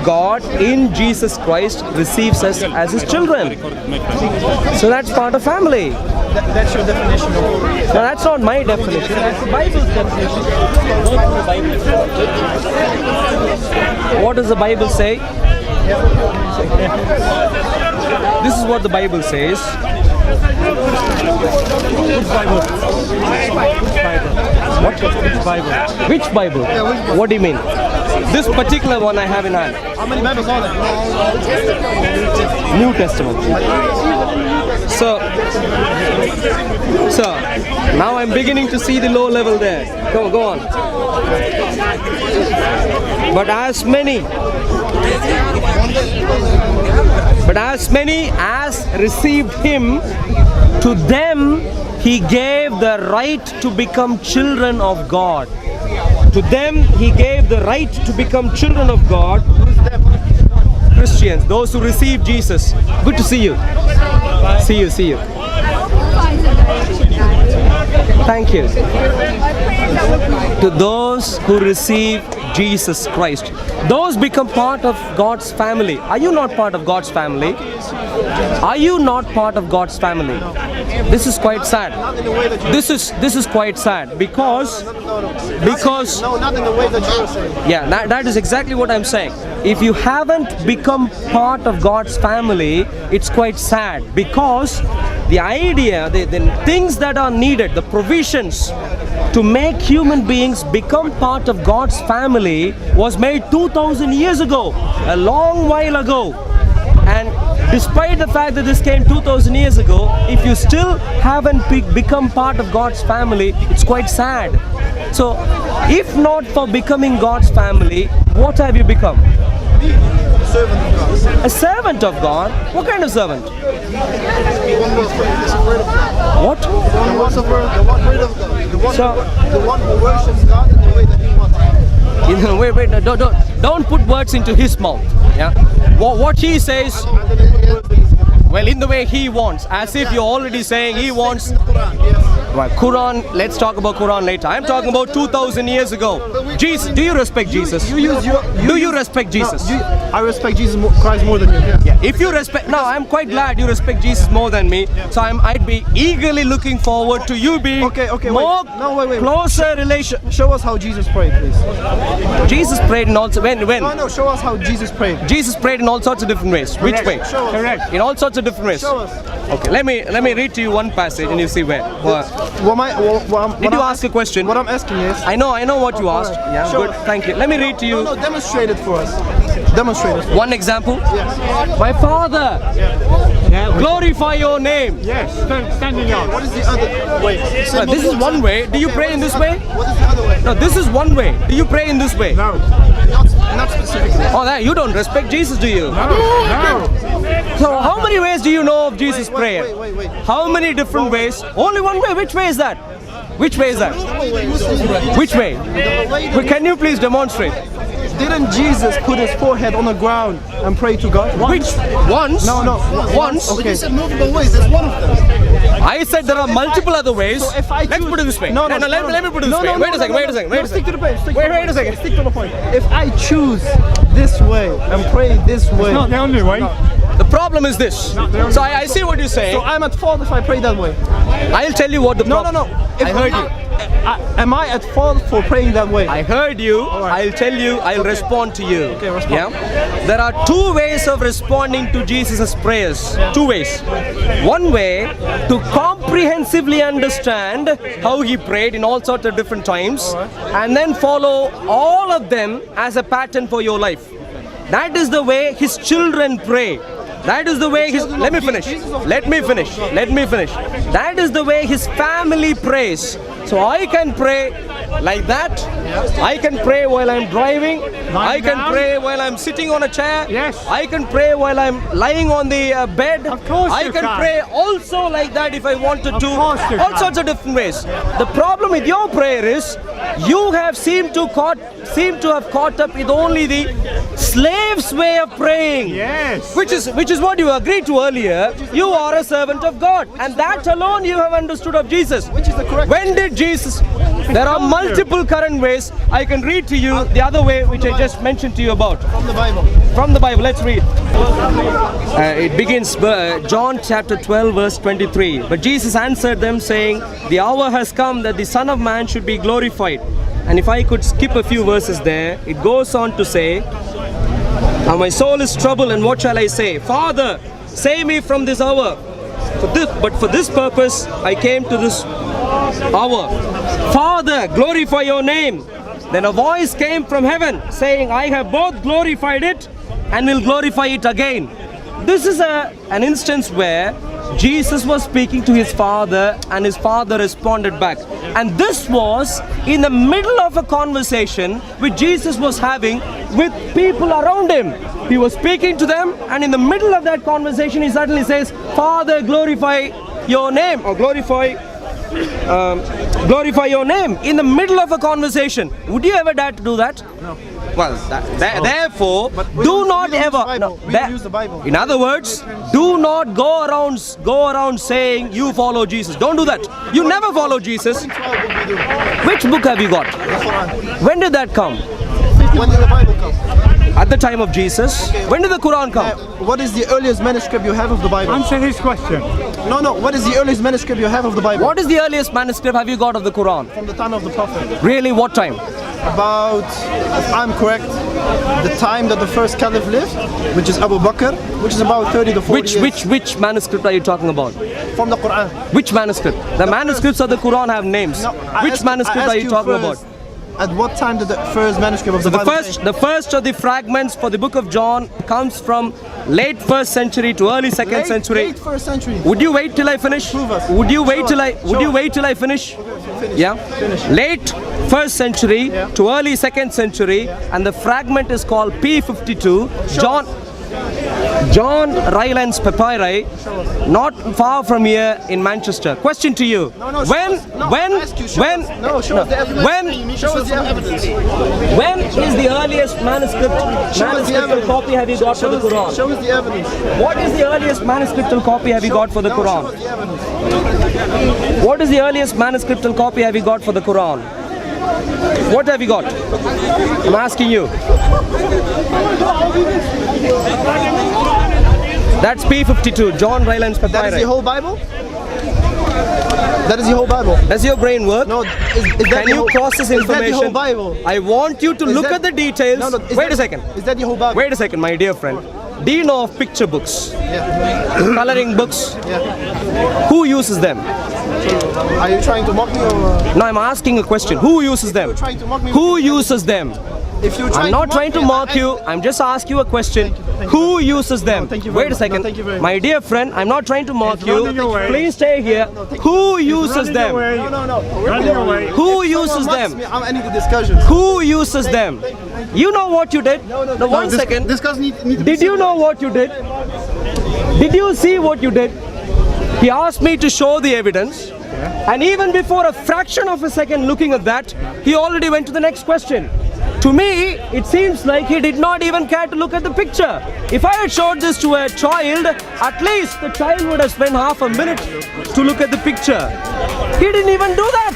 God in Jesus Christ receives us as His children. So that's part of family. That's your definition of No, that's not my definition. That's the Bible's definition. What does the Bible say? This is what the Bible says. Which Bible? What? Which Bible? Which Bible? What do you mean? This particular one I have in hand. How many Bibles are there? New Testament. So now I'm beginning to see the low level there. Go on. But as many as received Him, to them He gave the right to become children of God. To them He gave the right to become children of God. Christians, those who receive Jesus. Good to see you. See you. Thank you. To those who receive Jesus Christ, those become part of God's family. Are you not part of God's family? Are you not part of God's family? This is quite sad. This is quite sad because No, not in the way that you're saying. yeah, that is exactly what I'm saying. If you haven't become part of God's family, it's quite sad, because the idea, the things that are needed, the provisions to make human beings become part of God's family was made 2000 years ago, a long while ago. And despite the fact that this came 2000 years ago, if you still haven't become part of God's family, it's quite sad. So, if not for becoming God's family, what have you become? Servant of God. A servant of God? What kind of servant? The one who is afraid of God. What? The one who is afraid of God. The one who worships God in the way that He wants. Wait, don't put words into his mouth. Yeah. What he says, well, in the way he wants, as if you're already saying he wants. Right, Quran, let's talk about Quran later. I'm talking about 2000 years ago. Jesus, do you respect Jesus? Do you respect Jesus? I respect Jesus Christ more than you. Yeah. If you respect, no, I'm quite glad you respect Jesus more than me. So I'd be eagerly looking forward to you being more closer relation. Show us how Jesus prayed, please. Jesus prayed in all when? No, show us how Jesus prayed. Jesus prayed in all sorts of different ways. Which way? Show us. Correct. In all sorts of different ways. Show us. Okay, let me read to you one passage and you see where. Did you ask a question? What I'm asking is. I know what you asked. Yeah, Show good. us. Thank you. Let me read to you. No, demonstrate it for us. Demonstrate it. One example. Yes. My Father, glorify your name. Yes, standing up. What is the other way? This is one way. Do you pray in this way? What is the other way? No, this is one way. Do you pray in this way? No. Not specifically. Oh, that you don't respect Jesus, do you? No. So how many ways do you know of Jesus' prayer? Wait. How many different ways? Only one way. Which way is that? Which way is that? Which way? But can you please demonstrate? Didn't Jesus put his forehead on the ground and pray to God? Which? Once? No. Once? Okay. You said multiple ways. That's one of them. I said there are multiple other ways. So if I Let's choose- put it this way. No, let me put it this way. Wait a second. Stick to the point. Wait a second. Stick to the point. If I choose this way and pray this way, Not the only way. The problem is this. So I see what you're saying. so I'm at fault if I pray that way. I'll tell you what the problem. No. If I heard you. Am I at fault for praying that way? I heard you. I'll tell you. I'll respond to you. Okay, respond. Yeah. There are two ways of responding to Jesus' prayers. Two ways. One way to comprehensively understand how he prayed in all sorts of different times, and then follow all of them as a pattern for your life. That is the way his children pray. That is the way his. Let me finish. That is the way his family prays. So I can pray like that. I can pray while I'm driving. I can pray while I'm sitting on a chair. Yes. I can pray while I'm lying on the bed. Of course I you can can. pray also like that if I wanted to. Of course you All can. sorts of different ways. The problem with your prayer is you have seemed to have caught up with only the slave's way of praying. Yes. Which is what you agreed to earlier. You are a servant of God, and that alone you have understood of Jesus. Which is the correct. When did Jesus? There are multiple current ways. I can read to you the other way which I just mentioned to you about. From the Bible. From the Bible, let's read. It begins, John chapter 12 verse 23. But Jesus answered them saying, the hour has come that the Son of Man should be glorified. And if I could skip a few verses there, it goes on to say, now my soul is troubled, and what shall I say? Father, save me from this hour. But for this purpose I came to this hour. Father, glorify your name. Then a voice came from heaven saying, I have both glorified it and will glorify it again. This is an instance where Jesus was speaking to his father and his father responded back. And this was in the middle of a conversation which Jesus was having with people around him. He was speaking to them, and in the middle of that conversation he suddenly says, Father, glorify your name, or glorify your name, in the middle of a conversation. Would you ever dare to do that? No. Well, therefore, do not ever. No, we don't use the Bible. In other words, do not go around saying you follow Jesus. Don't do that. You never follow Jesus. Which book have you got? The Quran. When did that come? When did the Bible come? At the time of Jesus. Okay. When did the Quran come? What is the earliest manuscript you have of the Bible? Answer his question. No. What is the earliest manuscript you have of the Bible? What is the earliest manuscript have you got of the Quran? From the time of the Prophet. Really, what time? About, if I'm correct, the time that the first caliph lived, which is Abu Bakr, which is about 30 to 40 years. Which manuscript are you talking about? From the Quran. Which manuscript? The manuscripts of the Quran have names. No, Which manuscript are you talking about? At what time did the first manuscript of the Bible came? The first of the fragments for the book of John comes from late 1st century to early 2nd century. Late 1st century. Would you wait till I finish? Prove us. Would you wait Show till us. I? Would you wait till I finish? Finish. Yeah. Finish. Late 1st century Yeah. to early 2nd century, and the fragment is called P52. John Ryland's papyri, not far from here in Manchester. Question to you: No, show us. Show us the evidence. Show us the evidence. When is the earliest manuscriptal copy have you got for the Quran? Show us the evidence. What is the earliest manuscriptal copy have you got for the Show Quran? us the evidence. What is the earliest manuscriptal copy have you got for the Quran? What have you got? I'm asking you. That's P52, John Ryland's papyri. That is the whole Bible? That is the whole Bible. Does your brain work? No, is that Can the you whole, process is information? that the whole Bible? I want you to look that- at the details. No, Wait a second. Is that the whole Bible? Wait a second, my dear friend. Do you know of picture books? Yeah. Coloring books? Yeah. Who uses them? Are you trying to mock me or? No, I'm asking a question. Who uses them? You're trying to mock me. Who uses them? If you're trying I'm not trying to me, mock you. I'm just asking you a question. Thank you. Who uses them? thank you very Wait a much. second. No, thank you very My dear friend, I'm not trying to mock you. running away. Please stay here. Who uses Running them? away. No. Running away. Who If uses someone mocks them? me, I need a discussion. Who uses them? You know what you did? No, One second. Discuss need to be Did you know what you did? Did you see what you did? He asked me to show the evidence, and even before a fraction of a second looking at that, he already went to the next question. To me, it seems like he did not even care to look at the picture. If I had showed this to a child, at least the child would have spent half a minute to look at the picture. He didn't even do that.